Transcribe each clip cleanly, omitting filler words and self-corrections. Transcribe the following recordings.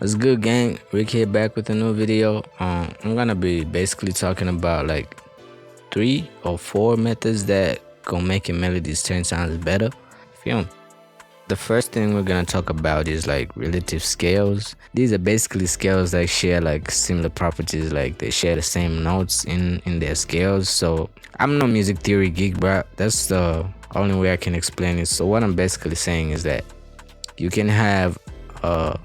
What's good, gang? Rick here, back with a new video. I'm gonna be basically talking about like 3 or 4 methods that gonna make your melodies turn sounds better. Feel me? The first thing we're gonna talk about is like relative scales. These are basically scales that share like similar properties, like they share the same notes in their scales. So I'm no music theory geek, bro. That's the only way I can explain it. So what I'm basically saying is that you can have a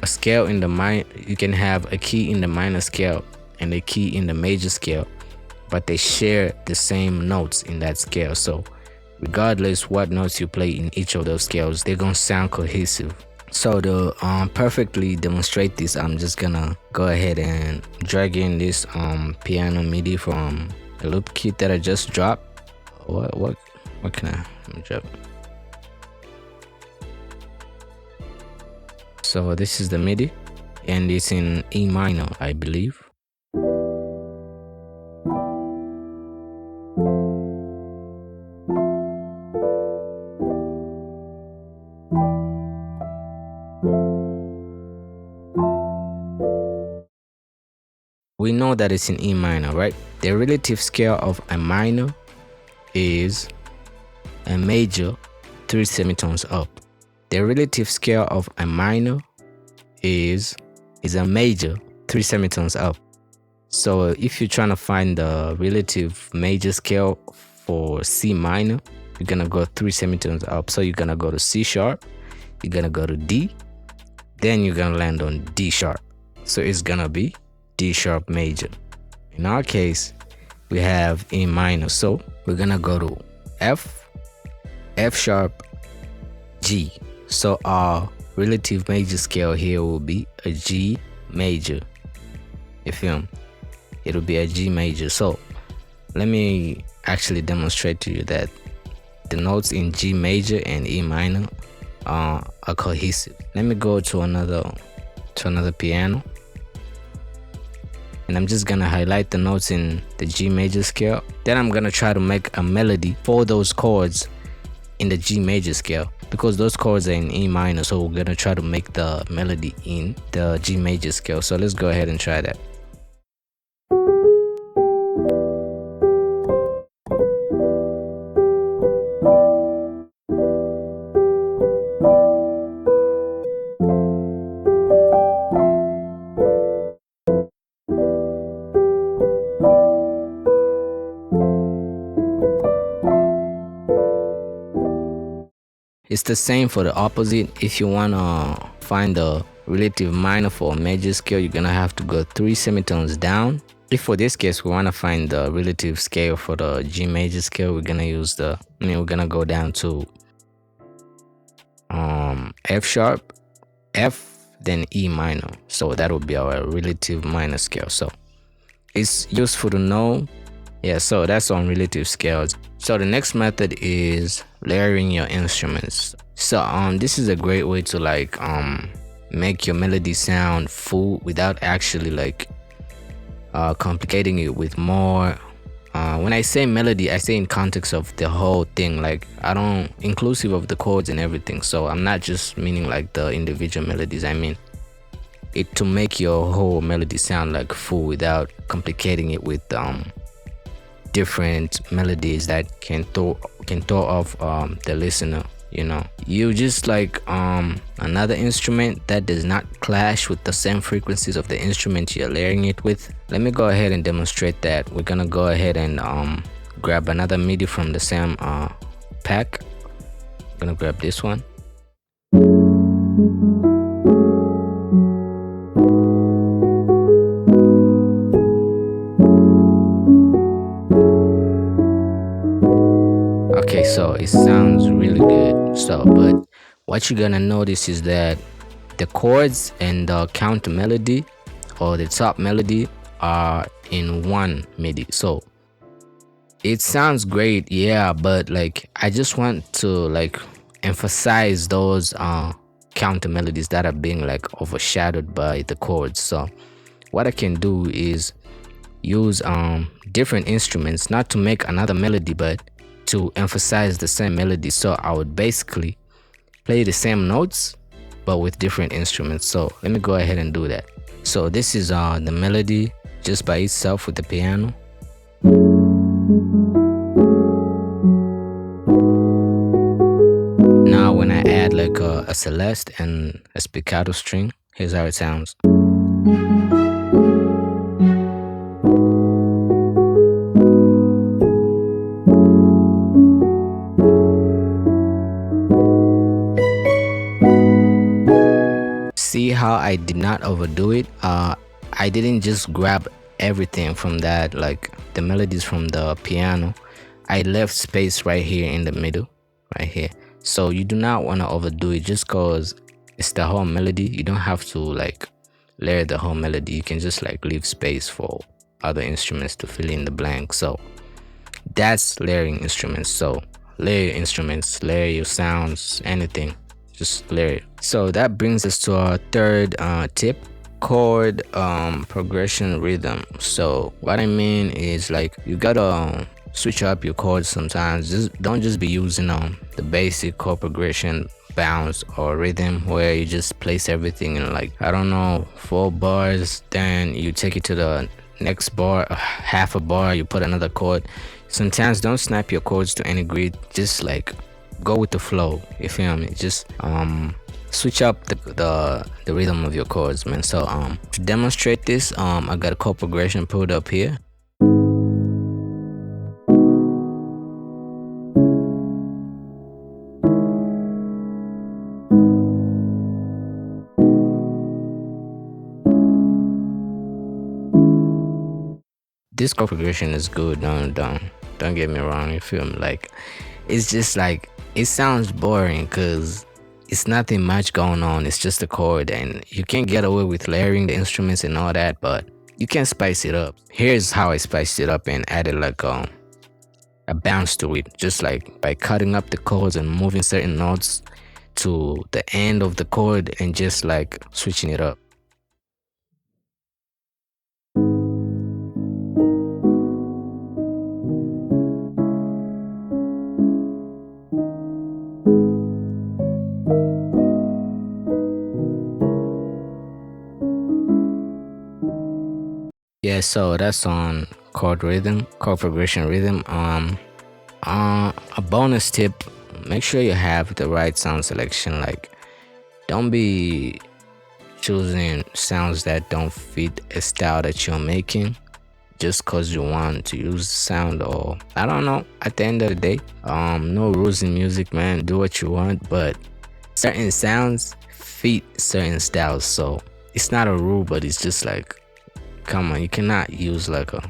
scale in the you can have a key in the minor scale and a key in the major scale, but they share the same notes in that scale. So regardless what notes you play in each of those scales, they're gonna sound cohesive. So to perfectly demonstrate this, I'm just gonna go ahead and drag in this piano MIDI from a loop kit that I just dropped. What can I drop? So this is the MIDI, and it's in E minor, I believe. We know that it's in E minor, right? The relative scale of a minor is a major 3 semitones up. The relative scale of a minor is a major 3 semitones up. So if you're trying to find the relative major scale for C minor, you're gonna go 3 semitones up. So you're gonna go to C sharp, you're gonna go to D, then you're gonna land on D sharp. So it's gonna be D sharp major. In our case, we have E minor. So we're gonna go to F, F sharp, G. So our relative major scale here will be a G major. You feel me? It'll be a G major. So let me actually demonstrate to you that the notes in G major and E minor are cohesive. Let me go to another piano, and I'm just gonna highlight the notes in the G major scale. Then I'm gonna try to make a melody for those chords in the G major scale, because those chords are in E minor. So we're gonna try to make the melody in the G major scale. So let's go ahead and try that. It's the same for the opposite. If you wanna find the relative minor for a major scale, you're gonna have to go 3 semitones down. If for this case we wanna find the relative scale for the G major scale, we're gonna go down to F sharp, F, then E minor. So that would be our relative minor scale. So it's useful to know. Yeah, so that's on relative scales. So the next method is layering your instruments. So this is a great way to like make your melody sound full without actually like complicating it with more. When I say melody, I say in context of the whole thing, like I don't inclusive of the chords and everything. So I'm not just meaning like the individual melodies. I mean it to make your whole melody sound like full without complicating it with different melodies that can throw off the listener. You know, you just like another instrument that does not clash with the same frequencies of the instrument you're layering it with. Let me go ahead and demonstrate that. We're gonna go ahead and grab another MIDI from the same pack. I'm gonna grab this one. Okay, so it sounds really good. So, but what you're gonna notice is that the chords and the counter melody or the top melody are in one MIDI. So it sounds great, yeah, but like I just want to like emphasize those counter melodies that are being like overshadowed by the chords. So what I can do is use different instruments, not to make another melody, but to emphasize the same melody. So I would basically play the same notes but with different instruments. So let me go ahead and do that. So this is the melody just by itself with the piano. Now when I add like a Celeste and a spiccato string, here's how it sounds. See how I did not overdo it? I didn't just grab everything from that, like the melodies from the piano. I left space right here in the middle, right here. So you do not want to overdo it just cause it's the whole melody. You don't have to like layer the whole melody. You can just like leave space for other instruments to fill in the blank. So that's layering instruments. So layer your instruments, layer your sounds, anything, just layer it. So that brings us to our third tip, chord progression rhythm. So what I mean is like you gotta switch up your chords sometimes. Just don't just be using the basic chord progression bounce or rhythm where you just place everything in like, I don't know, 4 bars, then you take it to the next bar, half a bar, you put another chord. Sometimes don't snap your chords to any grid, just like go with the flow, you feel me? Just switch up the rhythm of your chords, man. So to demonstrate this, I got a chord progression pulled up here. This chord progression is good. Don't get me wrong, you feel me? Like it's just like it sounds boring because it's nothing much going on. It's just a chord, and you can't get away with layering the instruments and all that, but you can spice it up. Here's how I spiced it up and added like a bounce to it, just like by cutting up the chords and moving certain notes to the end of the chord and just like switching it up. Yeah, so that's on chord rhythm, chord progression rhythm. A bonus tip, make sure you have the right sound selection. Like don't be choosing sounds that don't fit a style that you're making just cause you want to use the sound, or I don't know. At the end of the day, no rules in music, man. Do what you want, but certain sounds fit certain styles. So it's not a rule, but it's just like, come on, you cannot use like a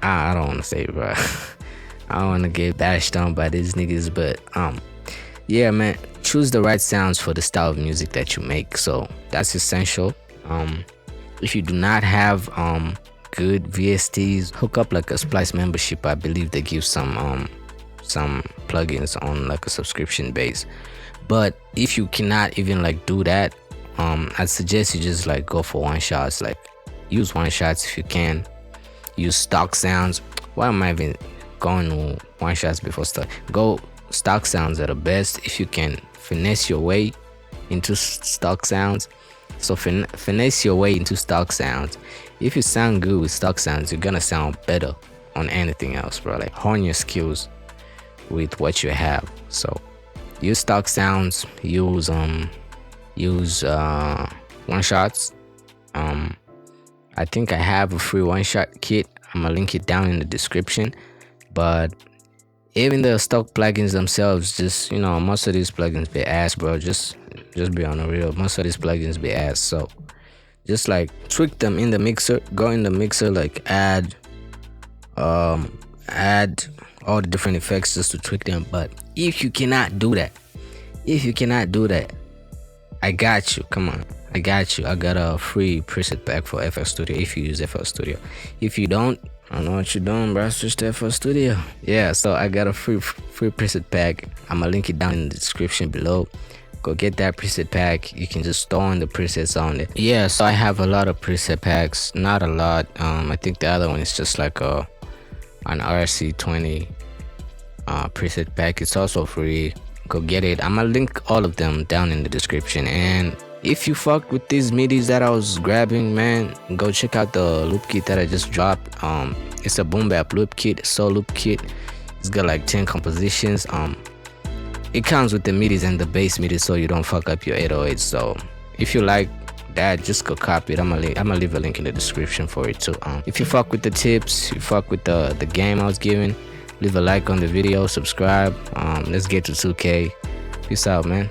I don't want to say it, bro. I don't want to get bashed on by these niggas, but yeah, man, choose the right sounds for the style of music that you make. So that's essential. If you do not have good VSTs, hook up like a Splice membership. I believe they give some plugins on like a subscription base. But if you cannot even like do that, I'd suggest you just like go for one shots. Like use one shots if you can. Use stock sounds. Why am I even going to one shots before stock? Go stock sounds are the best if you can finesse your way into stock sounds. So finesse your way into stock sounds. If you sound good with stock sounds, you're gonna sound better on anything else, bro. Like hone your skills with what you have. So use stock sounds. Use one shots. I think I have a free one shot kit. I'm gonna link it down in the description. But even the stock plugins themselves, just most of these plugins be ass, bro. Just be on the real. Most of these plugins be ass. So just like tweak them in the mixer. Go in the mixer, like add all the different effects just to tweak them. But if you cannot do that, I got you. Come on, I got you. I got a free preset pack for FL Studio if you use FL Studio. If you don't, I don't know what you're doing, bro. Switch to FL Studio. Yeah, so I got a free preset pack. I'm gonna link it down in the description below. Go get that preset pack. You can just store in the presets on it. Yeah, so I have a lot of preset packs. Not a lot. I think the other one is just like an RC20 preset pack. It's also free. go get it. I'm gonna link all of them down in the description. And if you fucked with these midis that I was grabbing, man, go check out the loop kit that I just dropped. It's a boom bap loop kit, soul loop kit. It's got like 10 compositions. It comes with the midis and the bass midis, so you don't fuck up your 808. So if you like that, just go copy it. I'm gonna leave a link in the description for it too. If you fuck with the tips, you fuck with the game I was giving, leave a like on the video, subscribe. Let's get to 2K. Peace out, man.